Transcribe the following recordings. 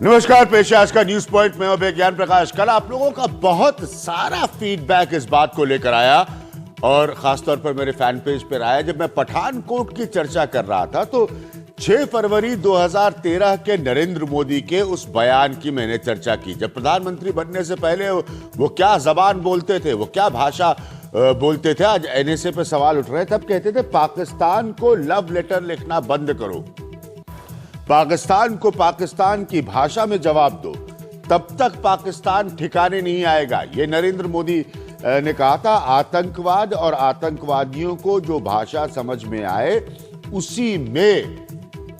नमस्कार, पेश है आज का न्यूज पॉइंट में और ज्ञान प्रकाश। कल आप लोगों का बहुत सारा फीडबैक इस बात को लेकर आया और खासतौर पर मेरे फैन पेज पर आया। जब मैं पठानकोट की चर्चा कर रहा था तो 6 फरवरी 2013 के नरेंद्र मोदी के उस बयान की मैंने चर्चा की। जब प्रधानमंत्री बनने से पहले वो क्या जबान बोलते थे, वो क्या भाषा बोलते थे। आज एनएसए पे सवाल उठ रहे हैं। तब कहते थे पाकिस्तान को लव लेटर लिखना बंद करो, पाकिस्तान को पाकिस्तान की भाषा में जवाब दो, तब तक पाकिस्तान ठिकाने नहीं आएगा। ये नरेंद्र मोदी ने कहा था। आतंकवाद और आतंकवादियों को जो भाषा समझ में आए उसी में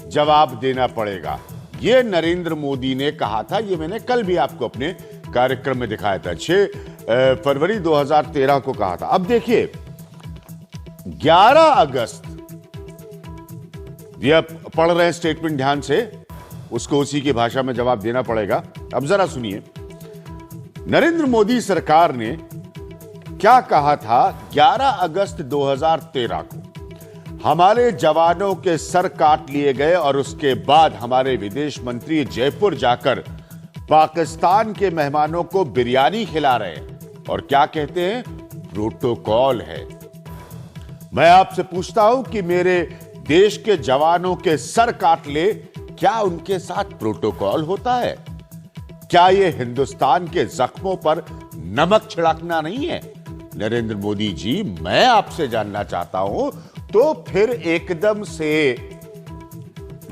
जवाब देना पड़ेगा, ये नरेंद्र मोदी ने कहा था। ये मैंने कल भी आपको अपने कार्यक्रम में दिखाया था। 6 फरवरी 2013 को कहा था। अब देखिए 11 अगस्त, ये पढ़ रहे हैं स्टेटमेंट ध्यान से, उसको उसी की भाषा में जवाब देना पड़ेगा। अब जरा सुनिए नरेंद्र मोदी सरकार ने क्या कहा था। 11 अगस्त 2013 को हमारे जवानों के सर काट लिए गए और उसके बाद हमारे विदेश मंत्री जयपुर जाकर पाकिस्तान के मेहमानों को बिरयानी खिला रहे हैं और क्या कहते हैं, प्रोटोकॉल है। मैं आपसे पूछता हूं कि मेरे देश के जवानों के सर काट ले, क्या उनके साथ प्रोटोकॉल होता है? क्या यह हिंदुस्तान के जख्मों पर नमक छिड़कना नहीं है? नरेंद्र मोदी जी, मैं आपसे जानना चाहता हूं तो फिर एकदम से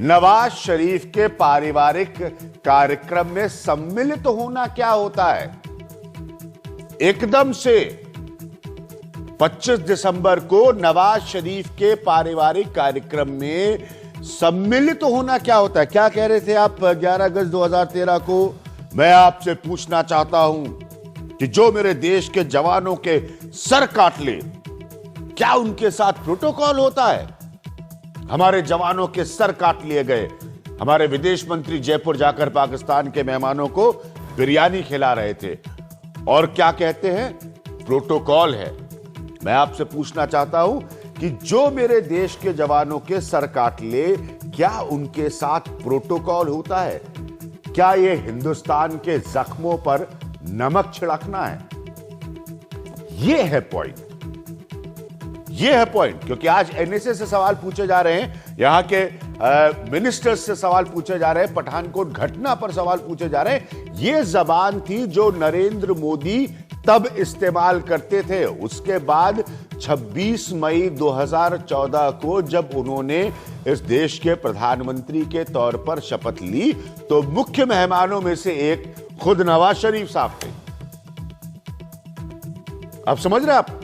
नवाज शरीफ के पारिवारिक कार्यक्रम में सम्मिलित होना क्या होता है? एकदम से 25 दिसंबर को नवाज शरीफ के पारिवारिक कार्यक्रम में सम्मिलित होना क्या होता है? क्या कह रहे थे आप 11 अगस्त 2013 को? मैं आपसे पूछना चाहता हूं कि जो मेरे देश के जवानों के सर काट ले, क्या उनके साथ प्रोटोकॉल होता है? हमारे जवानों के सर काट लिए गए, हमारे विदेश मंत्री जयपुर जाकर पाकिस्तान के मेहमानों को बिरयानी खिला रहे थे और क्या कहते हैं, प्रोटोकॉल है। मैं आपसे पूछना चाहता हूं कि जो मेरे देश के जवानों के सर काट ले, क्या उनके साथ प्रोटोकॉल होता है? क्या यह हिंदुस्तान के जख्मों पर नमक छिड़कना है? यह है पॉइंट, यह है पॉइंट। क्योंकि आज एनएसए से सवाल पूछे जा रहे हैं, यहां के मिनिस्टर्स से सवाल पूछे जा रहे हैं, पठानकोट घटना पर सवाल पूछे जा रहे हैं। यह जबान थी जो नरेंद्र मोदी तब इस्तेमाल करते थे। उसके बाद 26 मई 2014 को जब उन्होंने इस देश के प्रधानमंत्री के तौर पर शपथ ली तो मुख्य मेहमानों में से एक खुद नवाज शरीफ साहब थे। अब समझ रहे आप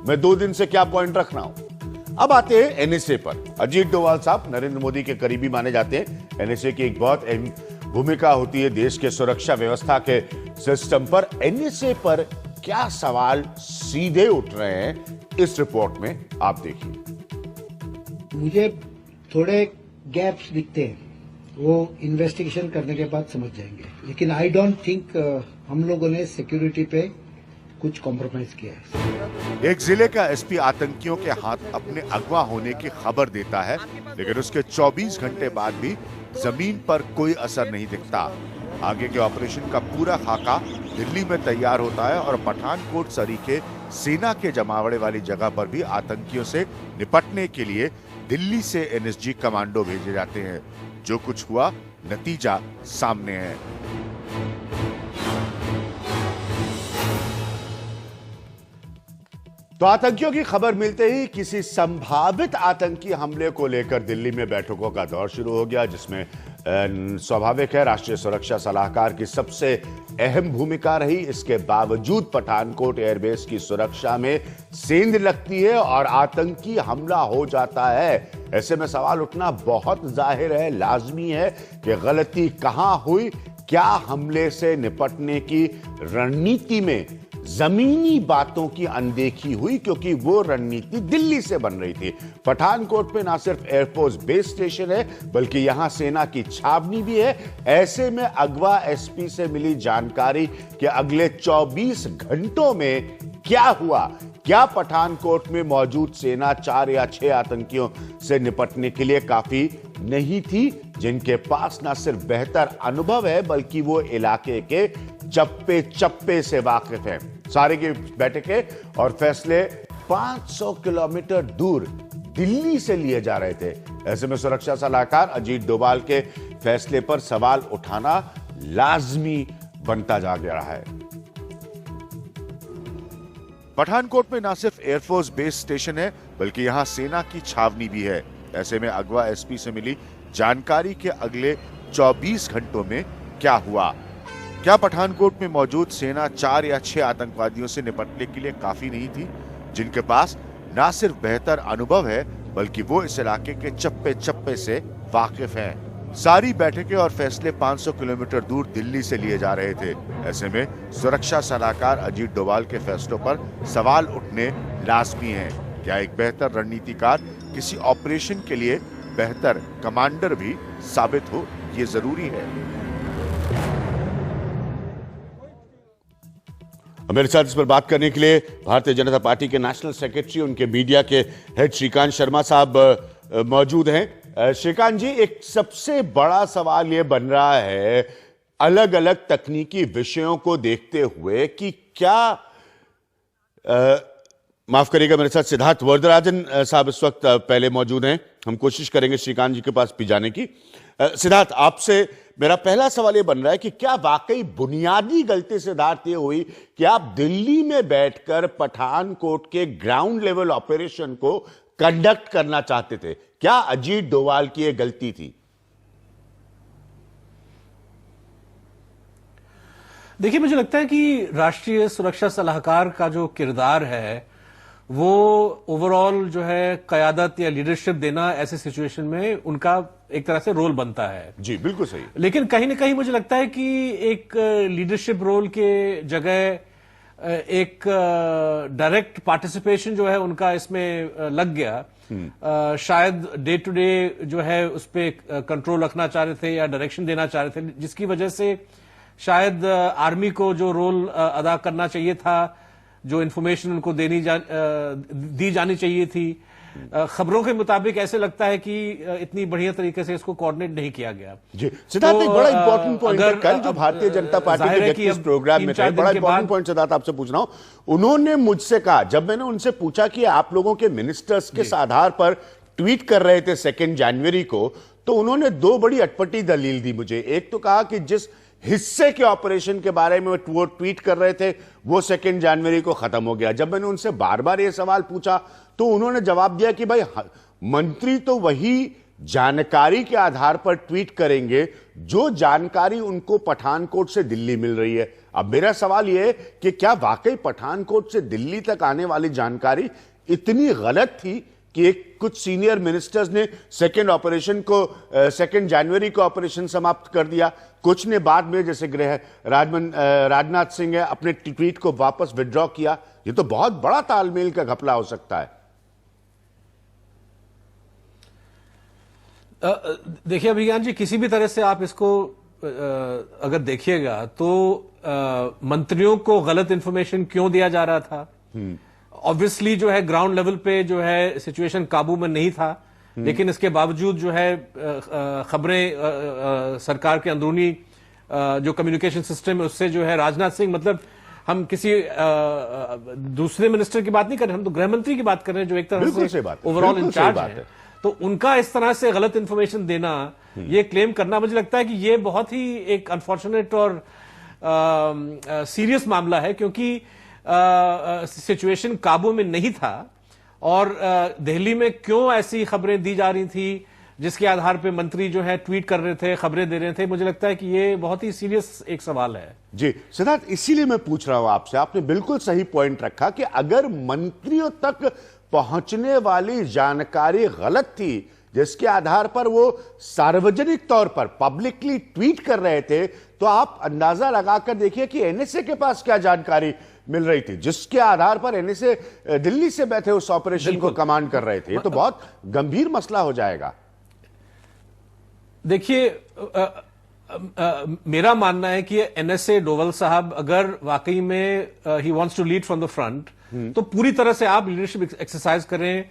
मैं 2 दिन से क्या पॉइंट रख रहा हूं। अब आते हैं एनएसए पर। अजीत डोभाल साहब नरेंद्र मोदी के करीबी माने जाते हैं। एनएसए की एक बहुत अहम भूमिका होती है देश के सुरक्षा व्यवस्था के सिस्टम पर। एनएसए पर क्या सवाल सीधे उठ रहे हैं इस रिपोर्ट में, आप देखिए। मुझे थोड़े गैप्स दिखते हैं, वो इन्वेस्टिगेशन करने के बाद समझ जाएंगे। लेकिन आई डोंट थिंक हम लोगों ने सिक्योरिटी पे कुछ कॉम्प्रोमाइज किया है। एक जिले का एसपी आतंकियों के हाथ अपने अगवा होने की खबर देता है, लेकिन उसके 24 घंटे बाद भी जमीन पर कोई असर नहीं दिखता। आगे के ऑपरेशन का पूरा खाका दिल्ली में तैयार होता है और पठानकोट सरीखे सेना के जमावड़े वाली जगह पर भी आतंकियों से निपटने के लिए दिल्ली से एनएसजी कमांडो भेजे जाते हैं। जो कुछ हुआ, नतीजा सामने है। तो आतंकियों की खबर मिलते ही किसी संभावित आतंकी हमले को लेकर दिल्ली में बैठकों का दौर शुरू हो गया, जिसमें स्वाभाविक है राष्ट्रीय सुरक्षा सलाहकार की सबसे अहम भूमिका रही। इसके बावजूद पठानकोट एयरबेस की सुरक्षा में सेंध लगती है और आतंकी हमला हो जाता है। ऐसे में सवाल उठना बहुत जाहिर है, लाजमी है कि गलती कहां हुई। क्या हमले से निपटने की रणनीति में जमीनी बातों की अनदेखी हुई? क्योंकि वो रणनीति दिल्ली से बन रही थी। पठानकोट पे ना सिर्फ एयरफोर्स बेस स्टेशन है बल्कि यहां सेना की छावनी भी है। ऐसे में अगवा एसपी से मिली जानकारी कि अगले 24 घंटों में क्या हुआ, क्या पठानकोट में मौजूद सेना 4 या 6 आतंकियों से निपटने के लिए काफी नहीं थी, जिनके पास न सिर्फ बेहतर अनुभव है बल्कि वो इलाके के चप्पे चप्पे से वाकिफ है। सारे की बैठकें और फैसले 500 किलोमीटर दूर दिल्ली से लिए जा रहे थे। ऐसे में सुरक्षा सलाहकार अजीत डोभाल के फैसले पर सवाल उठाना लाजमी बनता जा रहा है। पठानकोट में न सिर्फ एयरफोर्स बेस स्टेशन है बल्कि यहां सेना की छावनी भी है। ऐसे में अगवा एसपी से मिली जानकारी के अगले 24 घंटों में क्या हुआ? क्या पठानकोट में मौजूद सेना 4 या 6 आतंकवादियों से निपटने के लिए काफी नहीं थी, जिनके पास न सिर्फ बेहतर अनुभव है बल्कि वो इस इलाके के चप्पे चप्पे से वाकिफ हैं? सारी बैठकें और फैसले 500 किलोमीटर दूर दिल्ली से लिए जा रहे थे। ऐसे में सुरक्षा सलाहकार अजीत डोभाल के फैसलों पर सवाल उठने लाजमी हैं। क्या एक बेहतर रणनीतिकार किसी ऑपरेशन के लिए बेहतर कमांडर भी साबित हो, ये जरूरी है। मेरे साथ इस पर बात करने के लिए भारतीय जनता पार्टी के नेशनल सेक्रेटरी, उनके मीडिया के हेड श्रीकांत शर्मा साहब मौजूद हैं। श्रीकांत जी, एक सबसे बड़ा सवाल यह बन रहा है अलग अलग तकनीकी विषयों को देखते हुए कि क्या माफ करिएगा, मेरे साथ सिद्धार्थ वरदराजन साहब इस वक्त पहले मौजूद हैं। हम कोशिश करेंगे श्रीकांत जी के पास भी जाने की। सिद्धार्थ, आपसे मेरा पहला सवाल यह बन रहा है कि क्या वाकई बुनियादी गलती सिद्धार्थ ये हुई कि आप दिल्ली में बैठकर पठानकोट के ग्राउंड लेवल ऑपरेशन को कंडक्ट करना चाहते थे? क्या अजीत डोभाल की यह गलती थी? देखिए, मुझे लगता है कि राष्ट्रीय सुरक्षा सलाहकार का जो किरदार है वो ओवरऑल जो है कयादत या लीडरशिप देना ऐसे सिचुएशन में उनका एक तरह से रोल बनता है। जी बिल्कुल सही। लेकिन कहीं ना कहीं मुझे लगता है कि एक लीडरशिप रोल के जगह एक डायरेक्ट पार्टिसिपेशन जो है उनका इसमें लग गया। शायद डे टू डे जो है उस पर कंट्रोल रखना चाह रहे थे या डायरेक्शन देना चाह रहे थे, जिसकी वजह से शायद आर्मी को जो रोल अदा करना चाहिए था, जो इन्फॉर्मेशन उनको दी जानी चाहिए थी, खबरों के मुताबिक ऐसे लगता है कि इतनी बढ़िया तरीके से इसको कोऑर्डिनेट नहीं किया गया। जी सिद्धार्थ, एक बड़ा इंपॉर्टेंट पॉइंट है। कल जो भारतीय जनता पार्टी के व्यक्ति इस प्रोग्राम में थे, बड़ा इंपॉर्टेंट पॉइंट सिद्धार्थ आपसे पूछ रहा हूं। उन्होंने मुझसे कहा, जब मैंने उनसे पूछा कि आप लोगों के मिनिस्टर्स किस आधार पर ट्वीट कर रहे थे 2 जनवरी को, तो उन्होंने 2 बड़ी अटपटी दलील दी मुझे। एक तो कहा कि जिस हिस्से के ऑपरेशन के बारे में वो ट्वीट कर रहे थे वो 2 जनवरी को खत्म हो गया। जब मैंने उनसे बार बार ये सवाल पूछा तो उन्होंने जवाब दिया कि भाई मंत्री तो वही जानकारी के आधार पर ट्वीट करेंगे जो जानकारी उनको पठानकोट से दिल्ली मिल रही है। अब मेरा सवाल यह है कि क्या वाकई पठानकोट से दिल्ली तक आने वाली जानकारी इतनी गलत थी कि कुछ सीनियर मिनिस्टर्स ने 2 जनवरी को ऑपरेशन समाप्त कर दिया, कुछ ने बाद में, जैसे गृह राजनाथ सिंह है, अपने ट्वीट को वापस विड्रॉ किया। ये तो बहुत बड़ा तालमेल का घपला हो सकता है। देखिए अभिज्ञान जी, किसी भी तरह से आप इसको अगर देखिएगा तो मंत्रियों को गलत इंफॉर्मेशन क्यों दिया जा रहा था? ऑब्वियसली जो है ग्राउंड लेवल पे जो है सिचुएशन काबू में नहीं था, लेकिन इसके बावजूद जो है खबरें सरकार के अंदरूनी जो कम्युनिकेशन सिस्टम है उससे जो है राजनाथ सिंह, मतलब हम किसी दूसरे मिनिस्टर की बात नहीं कर रहे, हम तो गृह मंत्री की बात कर रहे हैं जो एक तरह से ओवरऑल इंचार्ज है। तो उनका इस तरह से गलत इंफॉर्मेशन देना, ये क्लेम करना, मुझे लगता है कि ये बहुत ही एक अनफॉर्चुनेट और सीरियस मामला है, क्योंकि सिचुएशन काबू में नहीं था और दिल्ली में क्यों ऐसी खबरें दी जा रही थी जिसके आधार पे मंत्री जो है ट्वीट कर रहे थे, खबरें दे रहे थे। मुझे लगता है कि ये बहुत ही सीरियस एक सवाल है। जी सिद्धार्थ, इसीलिए मैं पूछ रहा हूं आपसे, आपने बिल्कुल सही पॉइंट रखा कि अगर मंत्रियों तक पहुंचने वाली जानकारी गलत थी जिसके आधार पर वो सार्वजनिक तौर पर पब्लिकली ट्वीट कर रहे थे, तो आप अंदाजा लगाकर देखिए कि एनएसए के पास क्या जानकारी मिल रही थी जिसके आधार पर एनएसए दिल्ली से बैठे उस ऑपरेशन को कमांड कर रहे थे। ये तो बहुत गंभीर मसला हो जाएगा। देखिए मेरा मानना है कि एनएसए डोवल साहब अगर वाकई में he wants to lead from the front, तो पूरी तरह से आप लीडरशिप एक्सरसाइज करें।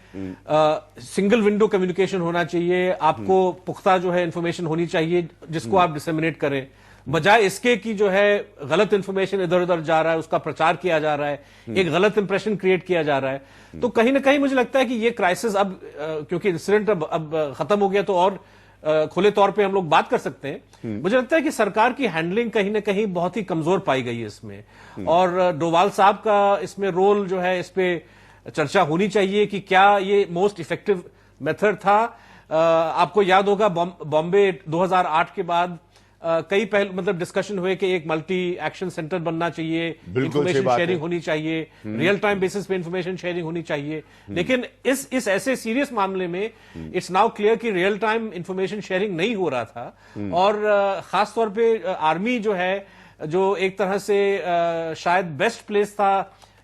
सिंगल विंडो कम्युनिकेशन होना चाहिए, आपको पुख्ता जो है इंफॉर्मेशन होनी चाहिए जिसको आप डिसेमिनेट करें, बजाय इसके कि जो है गलत इंफॉर्मेशन इधर उधर जा रहा है, उसका प्रचार किया जा रहा है, एक गलत इंप्रेशन क्रिएट किया जा रहा है। तो कहीं ना कहीं मुझे लगता है कि ये क्राइसिस अब क्योंकि इंसिडेंट अब खत्म हो गया तो और खुले तौर पे हम लोग बात कर सकते हैं। मुझे लगता है कि सरकार की हैंडलिंग कहीं ना कहीं बहुत ही कमजोर पाई गई है इसमें, और डोवाल साहब का इसमें रोल जो है, इस पे चर्चा होनी चाहिए कि क्या ये मोस्ट इफेक्टिव मेथड था। आपको याद होगा बॉम्बे 2008 के बाद कई मतलब डिस्कशन हुए कि एक मल्टी एक्शन सेंटर बनना चाहिए, इंफॉर्मेशन शेयरिंग होनी चाहिए, रियल टाइम बेसिस पे इंफॉर्मेशन शेयरिंग होनी चाहिए। लेकिन इस ऐसे सीरियस मामले में इट्स नाउ क्लियर कि रियल टाइम इंफॉर्मेशन शेयरिंग नहीं हो रहा था, और खास तौर पे आर्मी जो है, जो एक तरह से शायद बेस्ट प्लेस था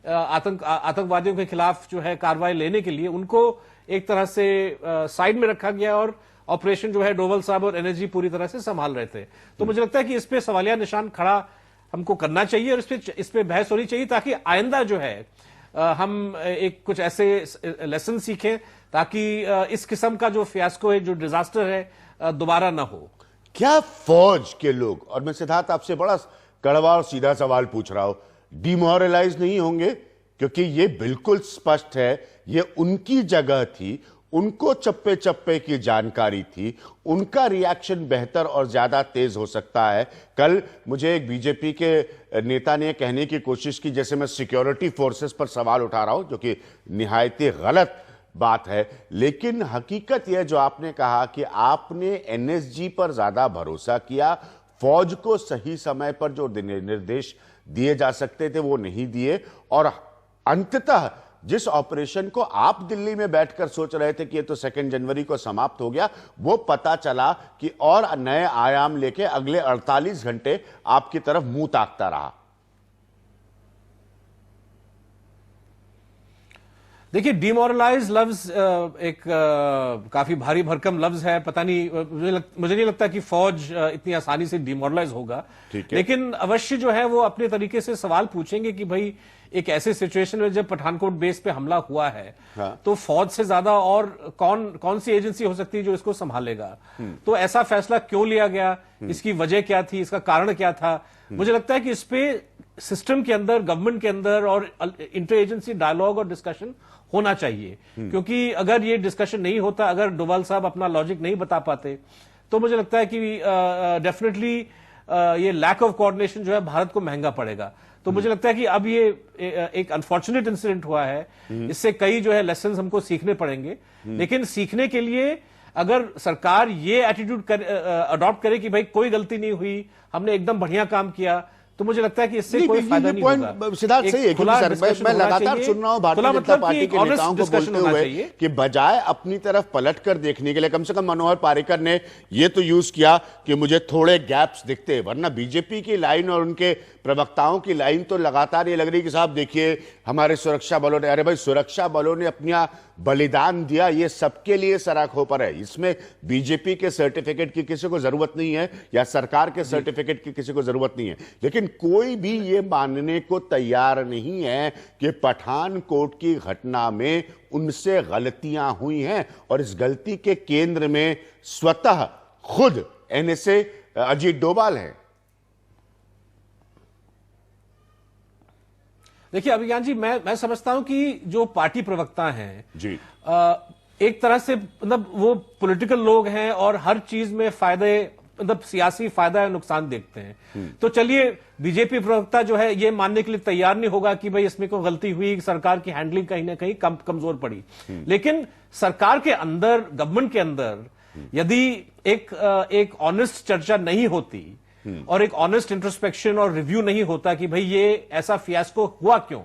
आतंकवादियों के खिलाफ जो है कार्रवाई लेने के लिए, उनको एक तरह से साइड में रखा गया और ऑपरेशन जो है डोवल साहब और एनएसजी पूरी तरह से संभाल रहे थे। तो मुझे लगता है कि इस पे सवालिया निशान खड़ा हमको करना चाहिए, और इस पे बहस होनी चाहिए, ताकि आइंदा जो है हम एक कुछ ऐसे लेसन सीखें, ताकि इस किस्म का जो फियास्को है, जो डिजास्टर है, दोबारा ना हो। क्या फौज के लोग, और मैं सिद्धार्थ आपसे बड़ा कड़वा और सीधा सवाल पूछ रहा हूं, डिमोरलाइज नहीं होंगे? क्योंकि ये बिल्कुल स्पष्ट है, ये उनकी जगह थी, उनको चप्पे चप्पे की जानकारी थी, उनका रिएक्शन बेहतर और ज्यादा तेज हो सकता है। कल मुझे एक बीजेपी के नेता ने कहने की कोशिश की जैसे मैं सिक्योरिटी फोर्सेस पर सवाल उठा रहा हूं, जो कि निहायती गलत बात है। लेकिन हकीकत यह जो आपने कहा कि आपने एनएसजी पर ज्यादा भरोसा किया, फौज को सही समय पर जो निर्देश दिए जा सकते थे वो नहीं दिए, और अंततः जिस ऑपरेशन को आप दिल्ली में बैठकर सोच रहे थे कि ये तो 2 जनवरी को समाप्त हो गया, वो पता चला कि और नए आयाम लेके अगले 48 घंटे आपकी तरफ मुंह ताकता रहा। देखिए, डिमोरलाइज लफ्ज एक काफी भारी भरकम लफ्ज है। पता नहीं, मुझे नहीं लगता कि फौज इतनी आसानी से डिमोरलाइज होगा, लेकिन अवश्य जो है वो अपने तरीके से सवाल पूछेंगे कि भाई एक ऐसे सिचुएशन में जब पठानकोट बेस पे हमला हुआ है, हाँ। तो फौज से ज्यादा और कौन सी एजेंसी हो सकती है जो इसको संभालेगा? तो ऐसा फैसला क्यों लिया गया, इसकी वजह क्या थी, इसका कारण क्या था? मुझे लगता है कि इस पे सिस्टम के अंदर, गवर्नमेंट के अंदर और इंटर एजेंसी डायलॉग और डिस्कशन होना चाहिए, क्योंकि अगर ये डिस्कशन नहीं होता, अगर डोवाल साहब अपना लॉजिक नहीं बता पाते, तो मुझे लगता है कि डेफिनेटली ये लैक ऑफ कोऑर्डिनेशन जो है भारत को महंगा पड़ेगा। तो मुझे लगता है कि अब ये एक अनफॉर्चुनेट इंसिडेंट हुआ है, इससे कई जो है लेसन हमको सीखने पड़ेंगे। लेकिन सीखने के लिए अगर सरकार ये एटीट्यूड अडॉप्ट करे कि भाई कोई गलती नहीं हुई, हमने एकदम बढ़िया काम किया, तो मुझे लगता है कि इससे कोई फायदा नहीं होगा। सिद्धार्थ सही है, क्योंकि मैं लगातार सुन रहा हूं भारतीय जनता पार्टी के नेताओं को बोलते हुए कि बजाय अपनी तरफ पलटकर देखने के लिए, कम से कम मनोहर पारीकर ने ये तो यूज किया कि मुझे थोड़े गैप्स दिखते हैं, वरना बीजेपी की लाइन और उनके प्रवक्ताओं की लाइन तो लगातार ये लग रही कि साहब देखिए हमारे सुरक्षा बलों ने, अरे भाई सुरक्षा बलों ने अपना बलिदान दिया, ये सबके लिए सराखों पर है। इसमें बीजेपी के सर्टिफिकेट की किसी को जरूरत नहीं है, या सरकार के सर्टिफिकेट की किसी को जरूरत नहीं है। लेकिन कोई भी ये मानने को तैयार नहीं है कि पठानकोट की घटना में उनसे गलतियां हुई हैं, और इस गलती के केंद्र में स्वतः खुद एनएसए अजीत डोभाल है। देखिए अभिज्ञान जी, मैं समझता हूं कि जो पार्टी प्रवक्ता हैं जी, एक तरह से मतलब वो पॉलिटिकल लोग हैं और हर चीज में फायदे, मतलब सियासी फायदा या नुकसान देखते हैं। तो चलिए, बीजेपी प्रवक्ता जो है ये मानने के लिए तैयार नहीं होगा कि भाई इसमें कोई गलती हुई, सरकार की हैंडलिंग कहीं ना कहीं कमजोर पड़ी। लेकिन सरकार के अंदर, गवर्नमेंट के अंदर यदि एक ऑनेस्ट चर्चा नहीं होती और एक ऑनेस्ट इंट्रोस्पेक्शन और रिव्यू नहीं होता कि भाई ये ऐसा फियास्को हुआ क्यों,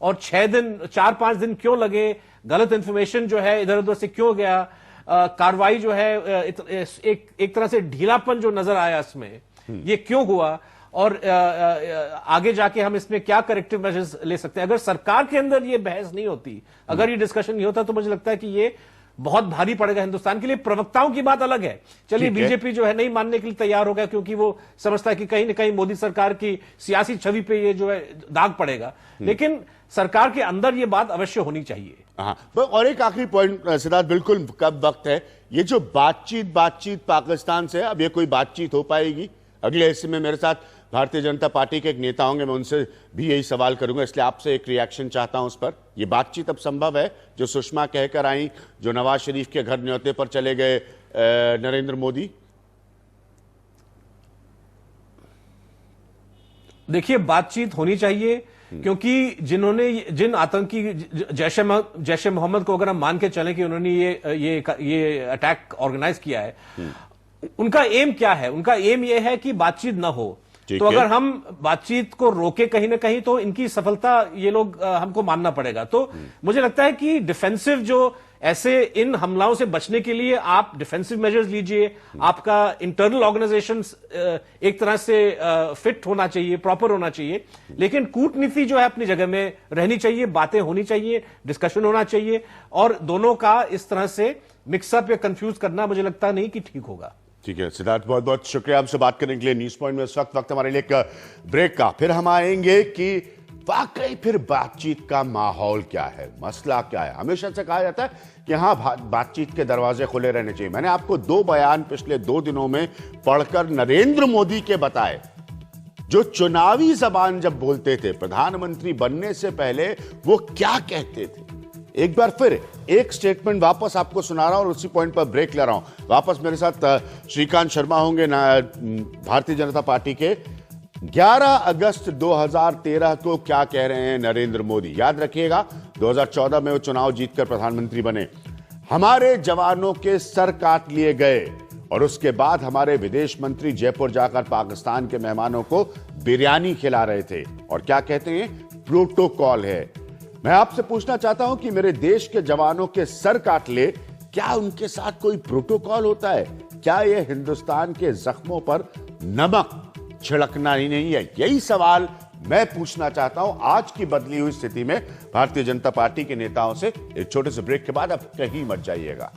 और 4-5 दिन क्यों लगे, गलत इंफॉर्मेशन जो है इधर उधर से क्यों गया, कार्रवाई जो है एक तरह से ढीलापन जो नजर आया इसमें, ये क्यों हुआ, और आगे जाके हम इसमें क्या करेक्टिव मेजर्स ले सकते हैं। अगर सरकार के अंदर ये बहस नहीं होती, अगर ये डिस्कशन नहीं होता, तो मुझे लगता है कि ये बहुत भारी पड़ेगा हिंदुस्तान के लिए। प्रवक्ताओं की बात अलग है, चलिए बीजेपी जो है नहीं मानने के लिए तैयार हो गया क्योंकि वो समझता है कि कहीं ना कहीं मोदी सरकार की सियासी छवि पे ये जो है दाग पड़ेगा, लेकिन सरकार के अंदर ये बात अवश्य होनी चाहिए। हाँ, और एक आखिरी पॉइंट सिद्धार्थ, बिल्कुल कब वक्त है, ये जो बातचीत पाकिस्तान से, अब ये कोई बातचीत हो पाएगी? अगले हिस्से में मेरे साथ भारतीय जनता पार्टी के एक नेता होंगे, मैं उनसे भी यही सवाल करूंगा, इसलिए आपसे एक रिएक्शन चाहता हूं उस पर। ये बातचीत अब संभव है जो सुषमा कहकर आई, जो नवाज शरीफ के घर न्योते पर चले गए नरेंद्र मोदी? देखिए, बातचीत होनी चाहिए क्योंकि जिन आतंकी जैशे मोहम्मद को अगर हम मान के चलें कि उन्होंने ये अटैक ऑर्गेनाइज किया है, उनका एम क्या है? उनका एम ये है कि बातचीत ना हो। तो अगर हम बातचीत को रोके कहीं ना कहीं तो इनकी सफलता ये लोग हमको मानना पड़ेगा। तो मुझे लगता है कि डिफेंसिव जो ऐसे इन हमलाओं से बचने के लिए आप डिफेंसिव मेजर्स लीजिए, आपका इंटरनल ऑर्गेनाइजेशन एक तरह से फिट होना चाहिए, प्रॉपर होना चाहिए, लेकिन कूटनीति जो है अपनी जगह में रहनी चाहिए, बातें होनी चाहिए, डिस्कशन होना चाहिए, और दोनों का इस तरह से मिक्सअप या कंफ्यूज करना मुझे लगता नहीं कि ठीक होगा। ठीक है सिद्धार्थ, बहुत बहुत शुक्रिया आपसे बात करने के लिए न्यूज पॉइंट में। इस वक्त हमारे लिए एक ब्रेक का, फिर हम आएंगे कि वाकई फिर बातचीत का माहौल क्या है, मसला क्या है। हमेशा से कहा जाता है कि हाँ, बातचीत के दरवाजे खुले रहने चाहिए। मैंने आपको 2 बयान पिछले 2 दिनों में पढ़कर नरेंद्र मोदी के बताए, जो चुनावी जबान जब बोलते थे, प्रधानमंत्री बनने से पहले वो क्या कहते थे। एक बार फिर एक स्टेटमेंट वापस आपको सुना रहा हूं और उसी पॉइंट पर ब्रेक ले रहा हूं। वापस मेरे साथ श्रीकांत शर्मा होंगे भारतीय जनता पार्टी के। 11 अगस्त 2013 को क्या कह रहे हैं नरेंद्र मोदी, याद रखिएगा। 2014 में वो चुनाव जीतकर प्रधानमंत्री बने। हमारे जवानों के सर काट लिए गए और उसके बाद हमारे विदेश मंत्री जयपुर जाकर पाकिस्तान के मेहमानों को बिरयानी खिला रहे थे। और क्या कहते हैं, प्रोटोकॉल है। मैं आपसे पूछना चाहता हूं कि मेरे देश के जवानों के सर काट ले, क्या उनके साथ कोई प्रोटोकॉल होता है? क्या यह हिंदुस्तान के जख्मों पर नमक छिड़कना ही नहीं है? यही सवाल मैं पूछना चाहता हूं आज की बदली हुई स्थिति में भारतीय जनता पार्टी के नेताओं से। एक छोटे से ब्रेक के बाद आप कहीं मत जाइएगा।